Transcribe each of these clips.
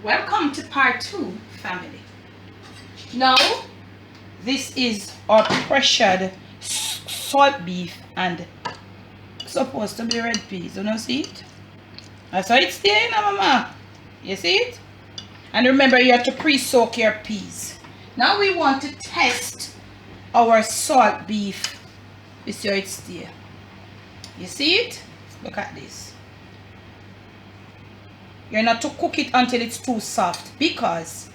Welcome to part 2, family. Now, this is our pressured salt beef and supposed to be red peas. You know, see it? That's how it's there, mama. You see it? And remember, you have to pre-soak your peas. Now we want to test our salt beef. You see how it's there? You see it? Look at this. You're not to cook it until it's too soft because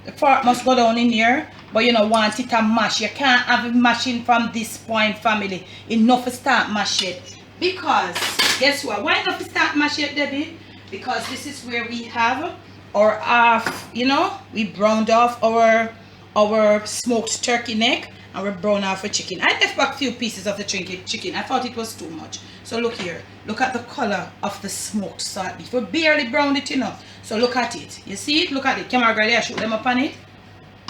the fork must go down in here, but you don't want it to mash. You can't have it mashing from this point, family. Enough to start mash it. Because, guess what? Why not to start mash it, Debbie? Because this is where we have our half, you know, we browned off our smoked turkey neck and we brown off a chicken. I left back a few pieces of the chicken. I thought it was too much. So look here. Look at the color of the smoked salt beef. We barely browned it, you know. So look at it. You see it? Look at it. Camera girl, yeah, shoot them up on it.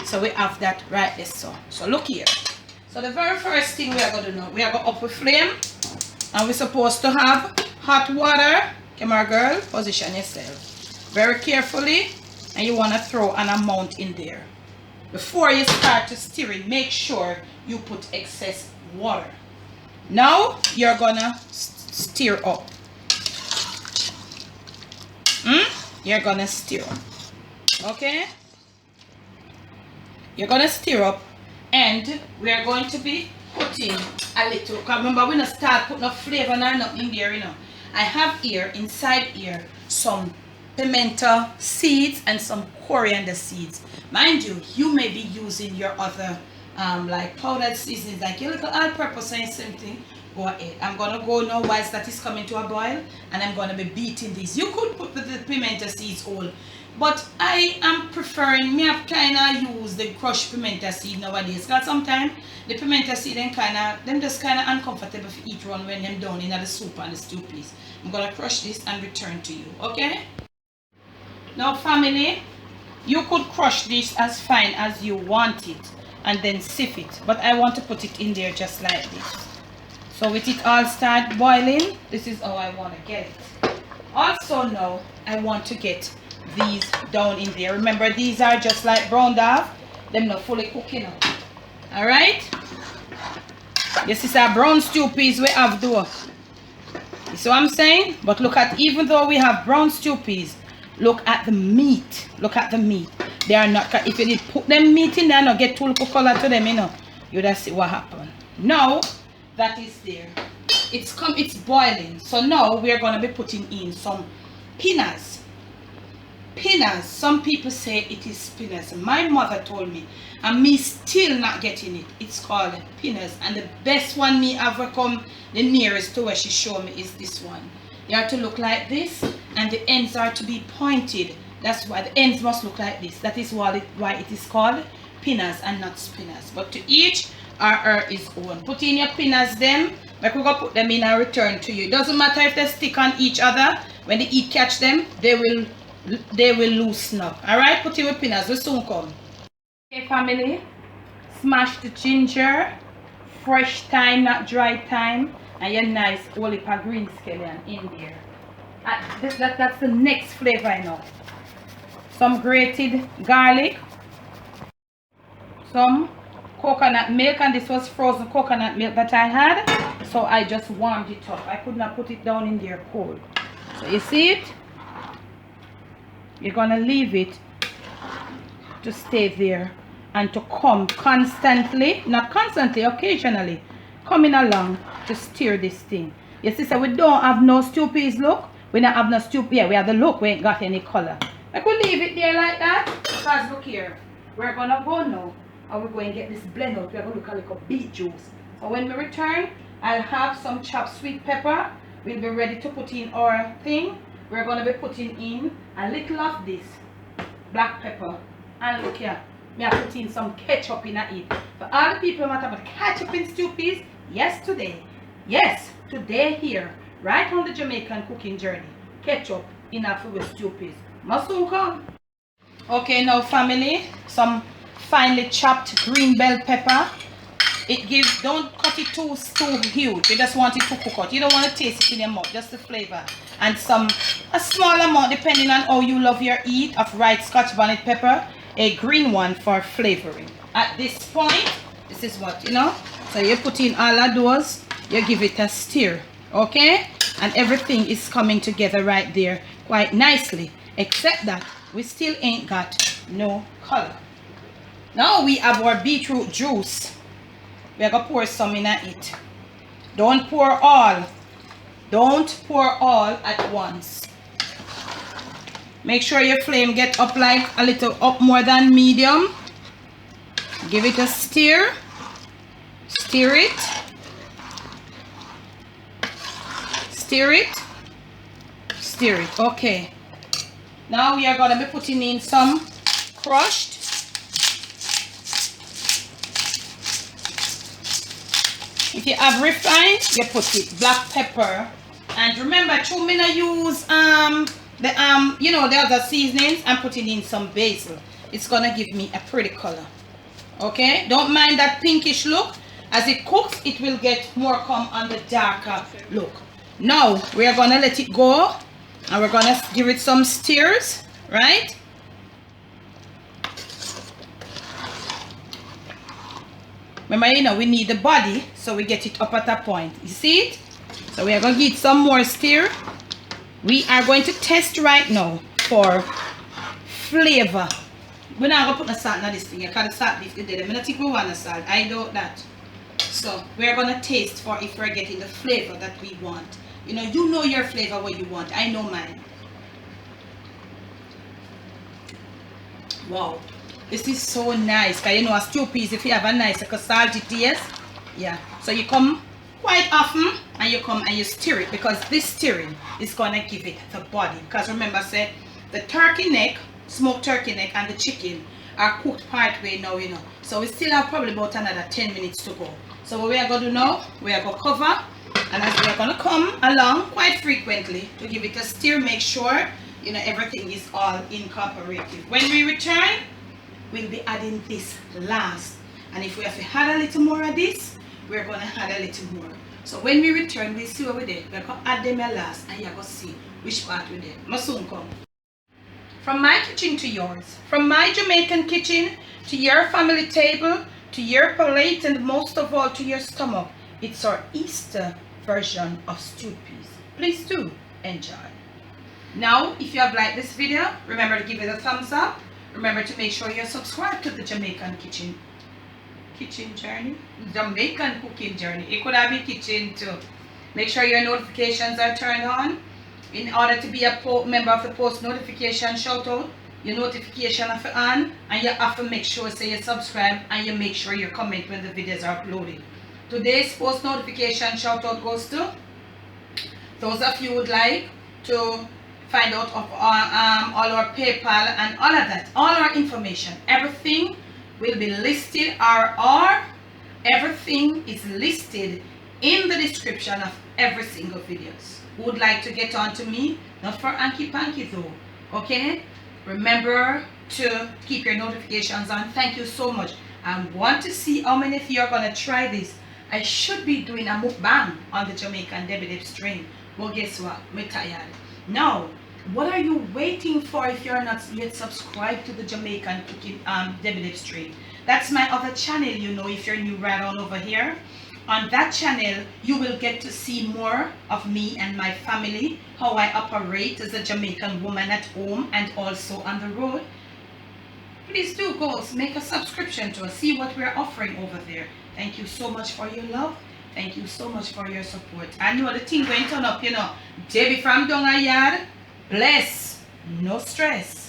So we have that right there. So look here. So the very first thing we are going to do, we are going to up a flame. And we're supposed to have hot water. Camera girl, position yourself very carefully. And you want to throw an amount in there. Before you start to stir it, make sure you put excess water. Now you're gonna stir up. You're gonna stir. Okay? You're gonna stir up, and we are going to be putting a little. Remember, we're not start putting no flavor or nothing in there, you know. I have here inside here some pimento seeds and some coriander seeds. Mind you, you may be using your other like powdered seasonings, like your little all-purpose and something. Go ahead. I'm gonna go now whilst that is coming to a boil, and I'm gonna be beating these. You could put the pimento seeds all, but I am preferring me have kinda use the crushed pimento seed nowadays. Cause sometimes the pimento seed them just kinda uncomfortable for eat one when them down in the soup and the stew piece. I'm gonna crush this and return to you. Okay? Now family, you could crush this as fine as you want it and then sieve it, but I want to put it in there just like this. So with it all start boiling, this is how I want to get it. Also now, I want to get these down in there. Remember, these are just like browned off. Them not fully cooking up. Alright? This is our brown stew peas we have though. You see what I'm saying? But look at, even though we have brown stew peas, look at the meat. Look at the meat. They are not, if you did put them meat in there and get too little color to them, you know, you just see what happened. Now that is there, it's boiling. So now we are going to be putting in some peanuts. Some people say it is peanuts. My mother told me, and me still not getting it. It's called peanuts, and the best one me ever come the nearest to where she showed me is this one. You have to look like this, and the ends are to be pointed. That's why the ends must look like this. That is why it is called peanuts and not spinners. But to each our is own. Put in your peanuts them, like we're gonna put them in and return to you. It doesn't matter if they stick on each other. When the heat catch them, they will loosen up. Alright, put in your peanuts, we'll soon come. Okay family, smash the ginger, fresh thyme, not dry thyme, and your nice whole heap of green scallion in there. That's the next flavor I know. Some grated garlic, some coconut milk, and this was frozen coconut milk that I had, so I just warmed it up. I could not put it down in there cold. So you see it? You're gonna leave it to stay there and to come constantly, not constantly, occasionally coming along to stir this thing. You see, so we don't have no stew peas look. We don't have no stew. Yeah, we have the look. We ain't got any color. I could leave it there like that. Because look here, we're gonna go now and we're going to get this blend out. We're going to look like a beet juice. So when we return, I'll have some chopped sweet pepper. We'll be ready to put in our thing. We're going to be putting in a little of this black pepper. And look here, we are putting some ketchup in it. For all the people who want about ketchup in stew peas, yes today here, right on the Jamaican cooking journey, ketchup in our food with stew peas. Must soon come. Okay, now family, some finely chopped green bell pepper. It gives, don't cut it too huge. You just want it to cook out. You don't want to taste it in your mouth, just the flavor. and a small amount, depending on how you love your eat, of white Scotch bonnet pepper, a green one for flavoring. At this point, this is what, you know, so you put in all of those, you give it a stir, okay, and everything is coming together right there quite nicely, except that we still ain't got no color. Now we have our beetroot juice. We're gonna pour some in it. Don't pour all. Don't pour all at once. Make sure your flame get up like a little up more than medium. Give it a stir. Stir it. Stir it. Stir it. Okay. Now we are gonna be putting in some crushed if you have refined, you put it black pepper, and remember to me not use you know, the other seasonings. I'm putting in some basil. It's gonna give me a pretty color. Okay, don't mind that pinkish look. As it cooks, it will get more come on the darker look. Now we are gonna let it go, and we're gonna give it some stirs, right? Remember, you know, we need the body, so we get it up at a point. You see it? So we are going to give it some more stir. We are going to test right now for flavor. We're not going to put the salt in this thing. You can't salt this today. I don't think we want the salt. I doubt that. So we are going to taste for if we're getting the flavor that we want. You know your flavor what you want. I know mine. Wow. This is so nice, because you know a stew peas, if you have a nice like a salty taste, yeah. So you come quite often and you come and you stir it, because this stirring is gonna give it the body. Because remember, I said the turkey neck, smoked turkey neck, and the chicken are cooked part way now, you know. So we still have probably about another 10 minutes to go. So what we are gonna do now, we are gonna cover, and as we are gonna come along quite frequently to give it a stir, make sure you know everything is all incorporated. When we return, we'll be adding this last, and if we have to add a little more of this, we're going to add a little more. So when we return, we'll see what we did. We're going to add them last, and you're going to see which part we did. I'll soon come. From my kitchen to yours, from my Jamaican kitchen to your family table, to your plate, and most of all to your stomach, it's our Easter version of stewed peas. Please do enjoy. Now, if you have liked this video, remember to give it a thumbs up. Remember to make sure you're subscribed to the Jamaican kitchen journey, Jamaican cooking journey. It could have a kitchen too. Make sure your notifications are turned on. In order to be a member of the post notification shout out, your notification have to on, and you have to make sure say you subscribe, and you make sure you comment when the videos are uploaded. Today's post notification shout out goes to those of you who would like to find out of all our PayPal and all of that, all our information, everything will be listed, everything is listed in the description of every single videos. Who would like to get on to me, not for Anky Panky though, okay? Remember to keep your notifications on. Thank you so much. I want to see how many of you are going to try this. I should be doing a mukbang on the Jamaican Debbie Dip stream. Well, guess what? I'm tired. Now, what are you waiting for if you're not yet subscribed to the Jamaican Cooking Debbie Dip stream? That's my other channel, you know, if you're new right on over here. On that channel, you will get to see more of me and my family, how I operate as a Jamaican woman at home and also on the road. Please do go make a subscription to us, see what we're offering over there. Thank you so much for your love. Thank you so much for your support. I know the thing going to turn up, you know. Debbie from Dung Yaad. Bless, no stress.